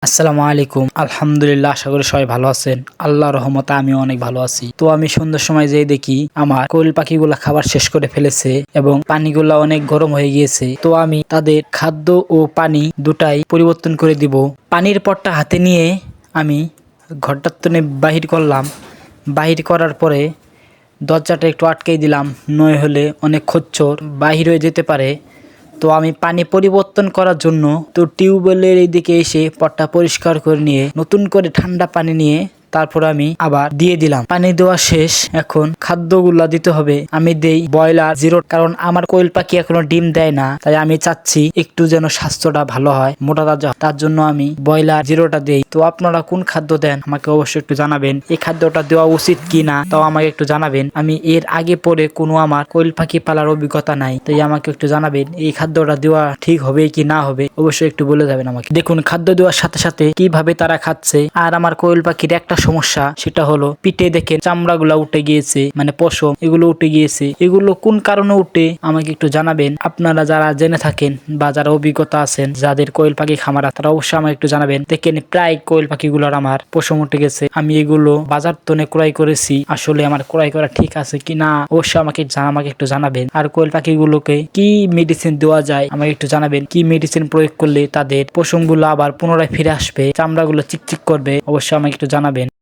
আসসালামু আলাইকুম। আলহামদুলিল্লাহ, আশা করি সবাই ভালো আছেন। আল্লাহর রহমতে আমিও অনেক ভালো আছি। তো আমি সন্ধ্যার সময় যেয়ে দেখি আমার কোয়েল পাখিগুলা খাবার শেষ করে ফেলেছে এবং পানিগুলা অনেক গরম হয়ে গিয়েছে। তো আমি তাদের খাদ্য ও পানি দুটাই পরিবর্তন করে দিব। পানির পটটা হাতে নিয়ে আমি ঘরটার তনে বাহির করলাম। বাহির করার পরে দরজাটা একটু আটকেই দিলাম, নয় হলে অনেক খচ্চর বাহির হয়ে যেতে পারে। তো আমি পানি পরিবর্তন করার জন্য টিউবওয়েলের এই দিকে এসে পটটা পরিষ্কার করে নিয়ে নতুন করে ঠান্ডা পানি নিয়ে তারপর আমি আবার দিয়ে দিলাম। পানি দেওয়া শেষ, এখন খাদ্যগুলা দিতে হবে। আমি দেই ব্রয়লার জিরো, কারণ আমার কোয়েল পাখি এখনো ডিম দেয় না, তাই আমি চাচ্ছি একটু যেন স্বাস্থ্যটা ভালো হয়, মোটা তাজা, তার জন্য আমি ব্রয়লার জিরোটা দেই। তো আপনারা কোন খাদ্য দেন আমাকে অবশ্যই একটু জানাবেন। এই খাদ্যটা দেওয়া উচিত কি না তাও আমাকে একটু জানাবেন। আমি এর আগে পরে কোনো আমার কোয়েল পাখি পালার অভিজ্ঞতা নাই, তাই আমাকে একটু জানাবেন এই খাদ্যটা দেওয়া ঠিক হবে কি না হবে, অবশ্যই একটু বলে যাবেন আমাকে। দেখুন, খাদ্য দেওয়ার সাথে সাথে কিভাবে তারা খাচ্ছে। আর আমার কোয়েল পাখির একটা সমস্যা, সেটা হলো পিঠে দেখেন চামড়াগুলা উঠে গিয়েছে, মানে পশম এগুলো উঠে গিয়েছে। এগুলো কোন কারণে উঠে আমাকে একটু জানাবেন। আপনারা যারা জেনে থাকেন বা যারা অভিজ্ঞতা আছেন, যাদের কোয়েল পাখি খামার, তারা অবশ্যই আমাকে একটু জানাবেন। দেখেন প্রায় কোয়েল পাখিগুলোর আমার পশম উঠে গেছে। আমি এগুলো বাজার তনে ক্রয় করেছি, আসলে আমার ক্রয় করা ঠিক আছে কিনা অবশ্যই আমাকে একটু জানাবেন। আর কোয়েল পাখিগুলোকে কি মেডিসিন দেওয়া যায় আমাকে একটু জানাবেন। কি মেডিসিন প্রয়োগ করলে তাদের পশমগুলো আবার পুনরায় ফিরে আসবে, চামড়াগুলো চিকচিক করবে, অবশ্যই আমাকে একটু জানাবেন।